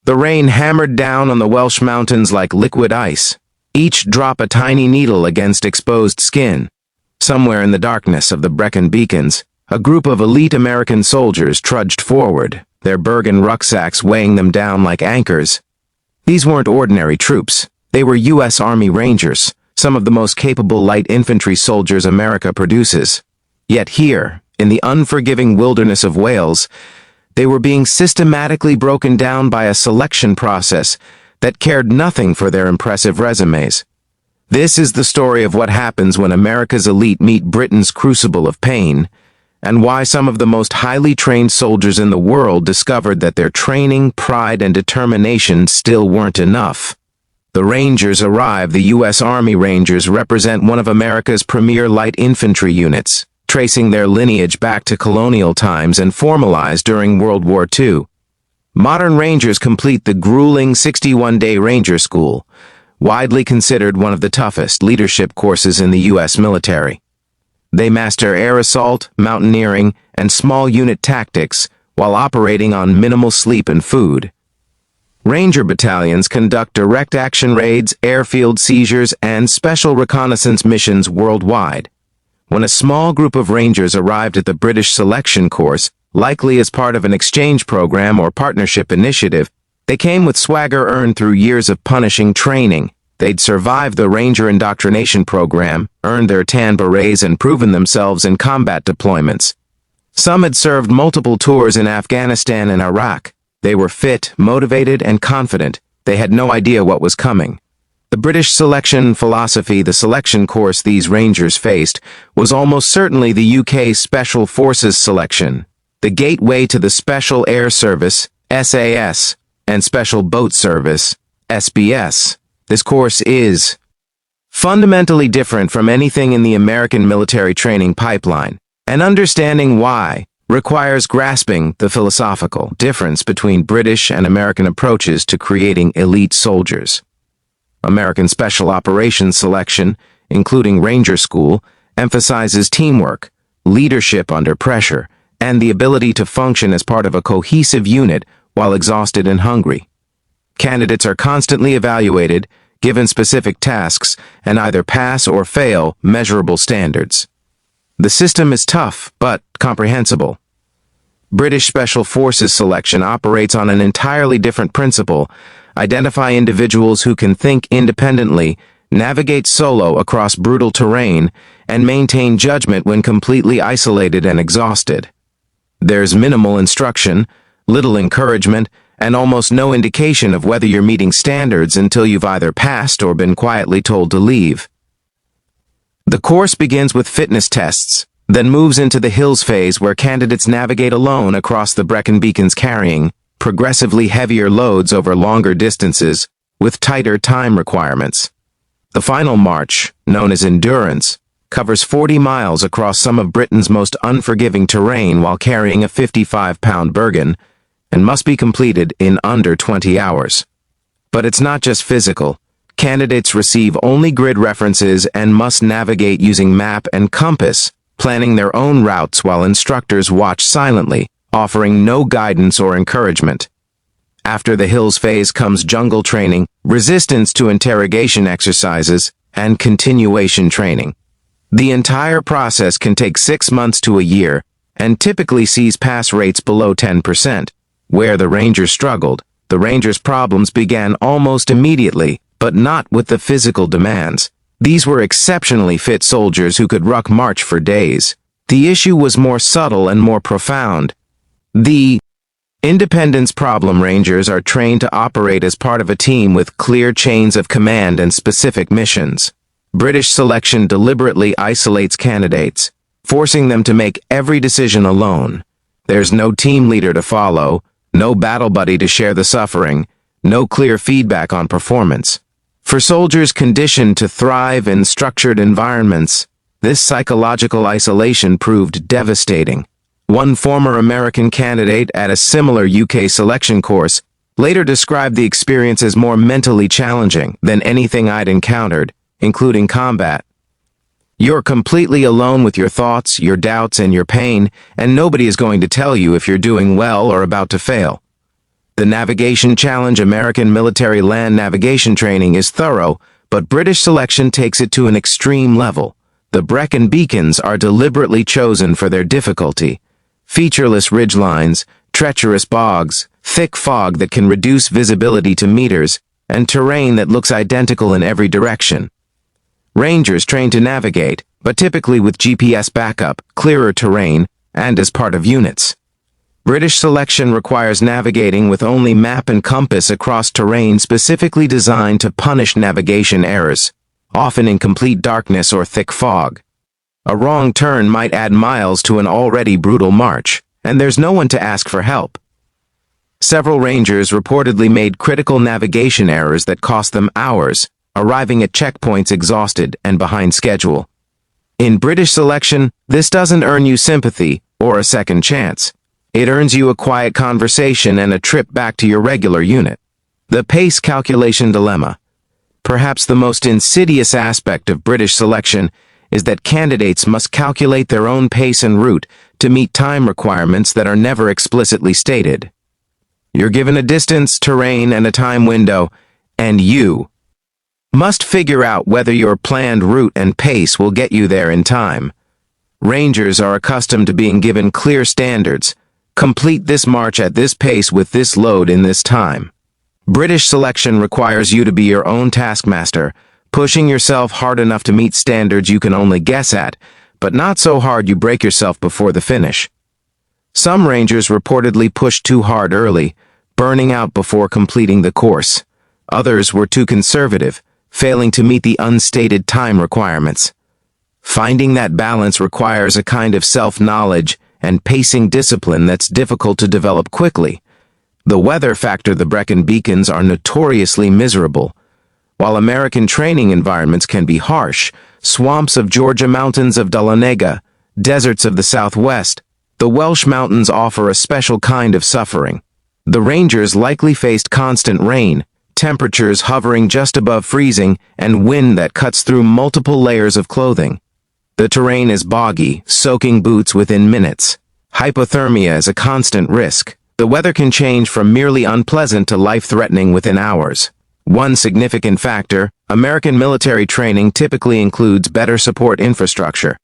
The rain hammered down on the Welsh mountains like liquid ice, each drop a tiny needle against exposed skin. Somewhere in the darkness of the Brecon Beacons, a group of elite American soldiers trudged forward, their Bergen rucksacks weighing them down like anchors. These weren't ordinary troops. They were U.S. Army Rangers, some of the most capable light infantry soldiers America produces. Yet here, in the unforgiving wilderness of Wales, they were being systematically broken down by a selection process that cared nothing for their impressive resumes. This is the story of what happens when America's elite meet Britain's crucible of pain, and why some of the most highly trained soldiers in the world discovered that their training, pride, and determination still weren't enough. The Rangers arrive. The U.S. Army Rangers represent one of America's premier light infantry units, tracing their lineage back to colonial times and formalized during World War II. Modern Rangers complete the grueling 61-day Ranger School, widely considered one of the toughest leadership courses in the U.S. military. They master air assault, mountaineering, and small unit tactics while operating on minimal sleep and food. Ranger battalions conduct direct action raids, airfield seizures, and special reconnaissance missions worldwide. When a small group of Rangers arrived at the British selection course, likely as part of an exchange program or partnership initiative, they came with swagger earned through years of punishing training. They'd survived the Ranger indoctrination program, earned their tan berets, and proven themselves in combat deployments. Some had served multiple tours in Afghanistan and Iraq. They were fit, motivated, and confident. They had no idea what was coming. The British selection philosophy, the selection course these Rangers faced, was almost certainly the UK Special Forces selection, the gateway to the Special Air Service, SAS, and Special Boat Service, SBS. This course is fundamentally different from anything in the American military training pipeline, and understanding why requires grasping the philosophical difference between British and American approaches to creating elite soldiers. American Special Operations selection, including Ranger School, emphasizes teamwork, leadership under pressure, and the ability to function as part of a cohesive unit while exhausted and hungry. Candidates are constantly evaluated, given specific tasks, and either pass or fail measurable standards. The system is tough, but comprehensible. British Special Forces selection operates on an entirely different principle: identify individuals who can think independently, navigate solo across brutal terrain, and maintain judgment when completely isolated and exhausted. There's minimal instruction, little encouragement, and almost no indication of whether you're meeting standards until you've either passed or been quietly told to leave. The course begins with fitness tests, then moves into the hills phase where candidates navigate alone across the Brecon Beacons carrying progressively heavier loads over longer distances with tighter time requirements. The final march, known as endurance, covers 40 miles across some of Britain's most unforgiving terrain while carrying a 55-pound Bergen, and must be completed in under 20 hours. But it's not just physical. Candidates receive only grid references and must navigate using map and compass, planning their own routes while instructors watch silently, offering no guidance or encouragement. After the hills phase comes jungle training, resistance to interrogation exercises, and continuation training. The entire process can take 6 months to a year, and typically sees pass rates below 10%. Where the Rangers struggled, the Rangers' problems began almost immediately, but not with the physical demands. These were exceptionally fit soldiers who could ruck march for days. The issue was more subtle and more profound. The Independence problem. Rangers are trained to operate as part of a team with clear chains of command and specific missions. British selection deliberately isolates candidates, forcing them to make every decision alone. There's no team leader to follow, no battle buddy to share the suffering, no clear feedback on performance. For soldiers conditioned to thrive in structured environments, this psychological isolation proved devastating. One former American candidate at a similar UK selection course later described the experience as more mentally challenging than anything I'd encountered, including combat. You're completely alone with your thoughts, your doubts, and your pain, and nobody is going to tell you if you're doing well or about to fail. The Navigation Challenge American military land navigation training is thorough, but British selection takes it to an extreme level. The Brecon beacons are deliberately chosen for their difficulty. Featureless ridgelines, treacherous bogs, thick fog that can reduce visibility to meters, and terrain that looks identical in every direction. Rangers train to navigate, but typically with GPS backup, clearer terrain, and as part of units. British selection requires navigating with only map and compass across terrain specifically designed to punish navigation errors, often in complete darkness or thick fog. A wrong turn might add miles to an already brutal march, and there's no one to ask for help. Several Rangers reportedly made critical navigation errors that cost them hours, arriving at checkpoints exhausted and behind schedule. In British selection, this doesn't earn you sympathy or a second chance. It earns you a quiet conversation and a trip back to your regular unit. The pace calculation dilemma. Perhaps the most insidious aspect of British selection is that candidates must calculate their own pace and route to meet time requirements that are never explicitly stated. You're given a distance, terrain, and a time window, and you must figure out whether your planned route and pace will get you there in time. Rangers are accustomed to being given clear standards. Complete this march at this pace with this load in this time. British selection requires you to be your own taskmaster, pushing yourself hard enough to meet standards you can only guess at, but not so hard you break yourself before the finish. Some Rangers reportedly pushed too hard early, burning out before completing the course. Others were too conservative, failing to meet the unstated time requirements. Finding that balance requires a kind of self-knowledge and pacing discipline that's difficult to develop quickly. The weather factor the Brecon beacons are notoriously miserable. While American training environments can be harsh, swamps of Georgia, mountains of Dahlonega, deserts of the Southwest, the Welsh mountains offer a special kind of suffering. The Rangers likely faced constant rain, temperatures hovering just above freezing, and wind that cuts through multiple layers of clothing. The terrain is boggy, soaking boots within minutes. Hypothermia is a constant risk. The weather can change from merely unpleasant to life-threatening within hours. One significant factor, American military training typically includes better support infrastructure.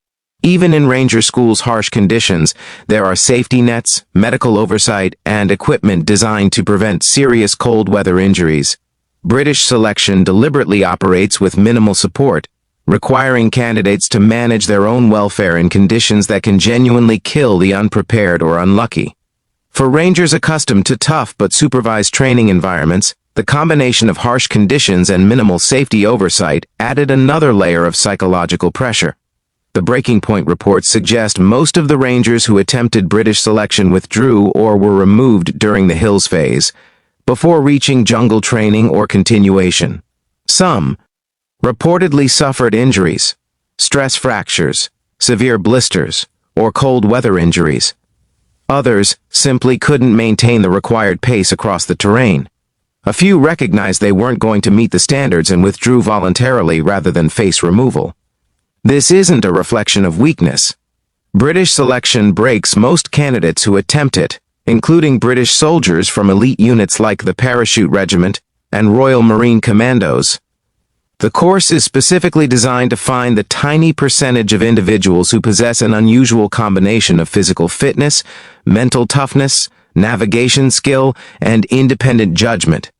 Even in Ranger schools' harsh conditions, there are safety nets, medical oversight, and equipment designed to prevent serious cold weather injuries. British selection deliberately operates with minimal support, requiring candidates to manage their own welfare in conditions that can genuinely kill the unprepared or unlucky. For Rangers accustomed to tough but supervised training environments, the combination of harsh conditions and minimal safety oversight added another layer of psychological pressure. The breaking point reports suggest most of the Rangers who attempted British selection withdrew or were removed during the Hills phase, before reaching jungle training or continuation. Some reportedly suffered injuries, stress fractures, severe blisters, or cold weather injuries. Others simply couldn't maintain the required pace across the terrain. A few recognized they weren't going to meet the standards and withdrew voluntarily rather than face removal. This isn't a reflection of weakness. British selection breaks most candidates who attempt it, including British soldiers from elite units like the Parachute Regiment and Royal Marine Commandos. The course is specifically designed to find the tiny percentage of individuals who possess an unusual combination of physical fitness, mental toughness, navigation skill, and independent judgment.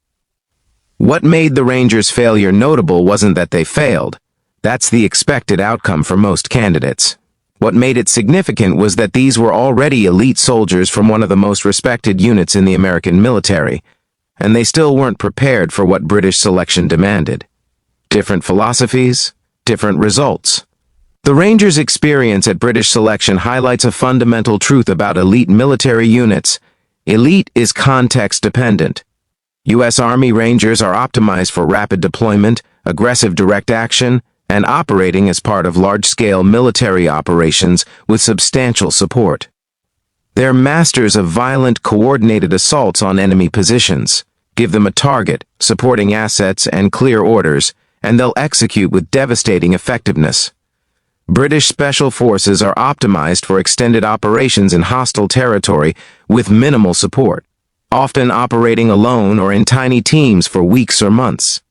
What made the Rangers' failure notable wasn't that they failed. That's the expected outcome for most candidates. What made it significant was that these were already elite soldiers from one of the most respected units in the American military, and they still weren't prepared for what British selection demanded. Different philosophies, different results. The Rangers' experience at British selection highlights a fundamental truth about elite military units. Elite is context-dependent. U.S. Army Rangers are optimized for rapid deployment, aggressive direct action, and operating as part of large-scale military operations with substantial support. They're masters of violent, coordinated assaults on enemy positions. Give them a target, supporting assets, and clear orders, and they'll execute with devastating effectiveness. British Special Forces are optimized for extended operations in hostile territory with minimal support. often operating alone or in tiny teams for weeks or months.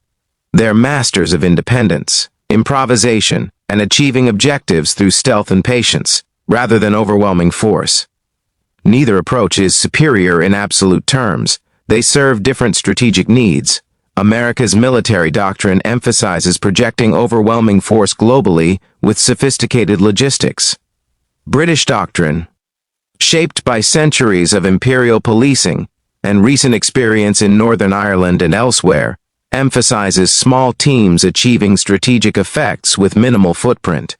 They're masters of independence, improvisation, and achieving objectives through stealth and patience, rather than overwhelming force. Neither approach is superior in absolute terms. They serve different strategic needs. America's military doctrine emphasizes projecting overwhelming force globally with sophisticated logistics. British doctrine, shaped by centuries of imperial policing and recent experience in Northern Ireland and elsewhere, emphasizes small teams achieving strategic effects with minimal footprint.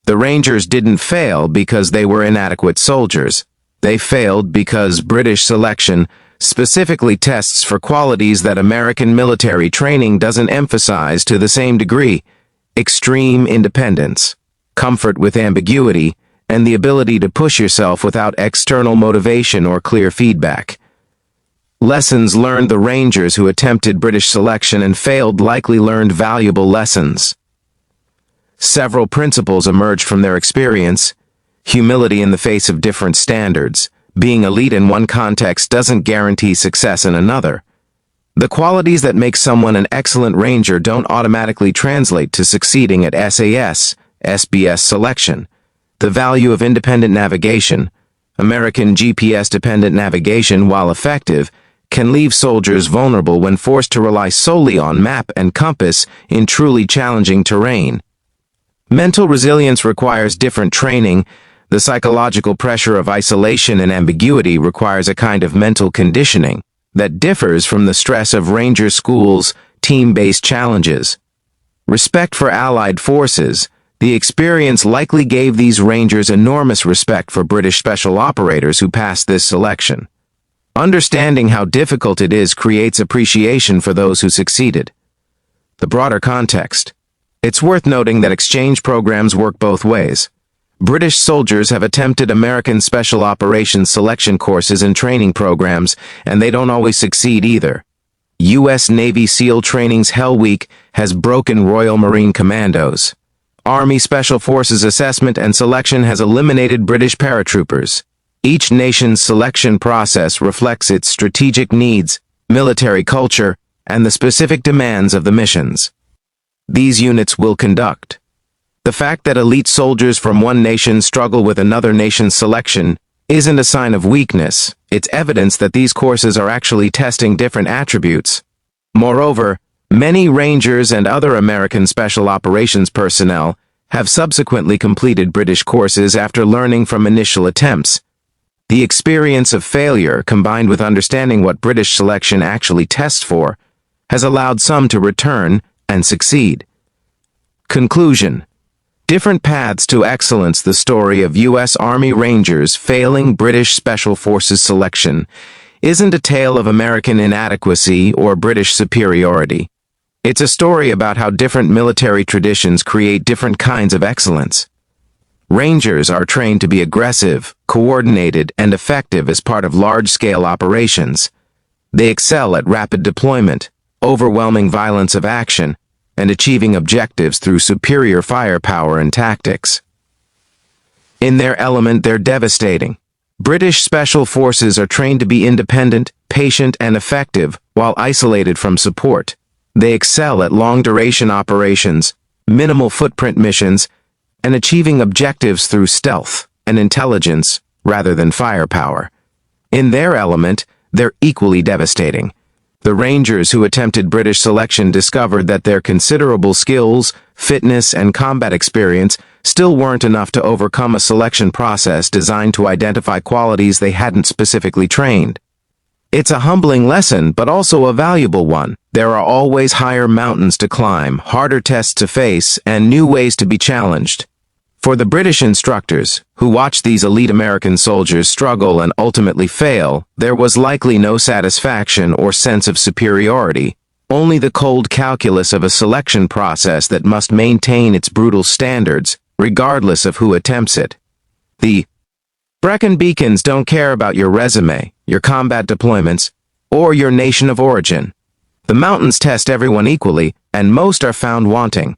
The Rangers didn't fail because they were inadequate soldiers. They failed because British selection specifically tests for qualities that American military training doesn't emphasize to the same degree: extreme independence, comfort with ambiguity, and the ability to push yourself without external motivation or clear feedback. Lessons learned: the Rangers who attempted British selection and failed likely learned valuable lessons. Several principles emerged from their experience. Humility in the face of different standards. Being elite in one context doesn't guarantee success in another. The qualities that make someone an excellent Ranger don't automatically translate to succeeding at SAS, SBS selection. The value of independent navigation. American GPS-dependent navigation, while effective, can leave soldiers vulnerable when forced to rely solely on map and compass in truly challenging terrain. Mental resilience requires different training. The psychological pressure of isolation and ambiguity requires a kind of mental conditioning that differs from the stress of Ranger schools' team-based challenges. Respect for Allied forces. The experience likely gave these Rangers enormous respect for British special operators who passed this selection. Understanding how difficult it is creates appreciation for those who succeeded. The broader context. It's worth noting that exchange programs work both ways. British soldiers have attempted American Special Operations selection courses and training programs, and they don't always succeed either. U.S. Navy SEAL Training's Hell Week has broken Royal Marine Commandos. Army Special Forces assessment and selection has eliminated British paratroopers. Each nation's selection process reflects its strategic needs, military culture, and the specific demands of the missions these units will conduct. The fact that elite soldiers from one nation struggle with another nation's selection isn't a sign of weakness. It's evidence that these courses are actually testing different attributes. Moreover, many Rangers and other American Special Operations personnel have subsequently completed British courses after learning from initial attempts. The experience of failure, combined with understanding what British selection actually tests for, has allowed some to return and succeed. Conclusion. Different paths to excellence. The story of U.S. Army Rangers failing British Special Forces selection isn't a tale of American inadequacy or British superiority. It's a story about how different military traditions create different kinds of excellence. Rangers are trained to be aggressive, coordinated, and effective as part of large-scale operations. They excel at rapid deployment, overwhelming violence of action, and achieving objectives through superior firepower and tactics. In their element, they're devastating. British Special Forces are trained to be independent, patient, and effective while isolated from support. They excel at long-duration operations, minimal footprint missions, and achieving objectives through stealth and intelligence rather than firepower. In their element, they're equally devastating. The Rangers who attempted British selection discovered that their considerable skills, fitness, and combat experience still weren't enough to overcome a selection process designed to identify qualities they hadn't specifically trained. It's a humbling lesson, but also a valuable one. There are always higher mountains to climb, harder tests to face, and new ways to be challenged. For the British instructors, who watched these elite American soldiers struggle and ultimately fail, there was likely no satisfaction or sense of superiority, only the cold calculus of a selection process that must maintain its brutal standards, regardless of who attempts it. The Brecon Beacons don't care about your resume, your combat deployments, or your nation of origin. The mountains test everyone equally, and most are found wanting.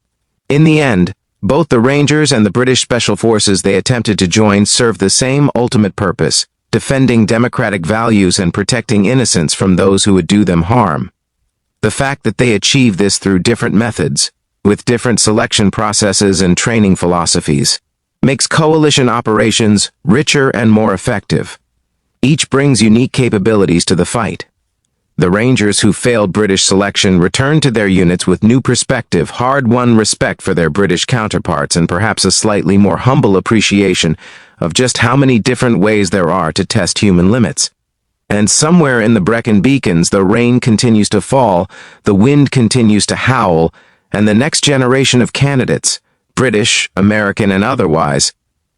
In the end, both the Rangers and the British Special Forces they attempted to join served the same ultimate purpose: defending democratic values and protecting innocence from those who would do them harm. The fact that they achieve this through different methods, with different selection processes and training philosophies, makes coalition operations richer and more effective. Each brings unique capabilities to the fight. The Rangers who failed British selection returned to their units with new perspective, hard-won respect for their British counterparts, and perhaps a slightly more humble appreciation of just how many different ways there are to test human limits. And somewhere in the Brecon Beacons, the rain continues to fall, the wind continues to howl, and the next generation of candidates, British, American, and otherwise,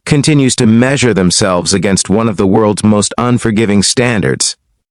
continues to measure themselves against one of the world's most unforgiving standards.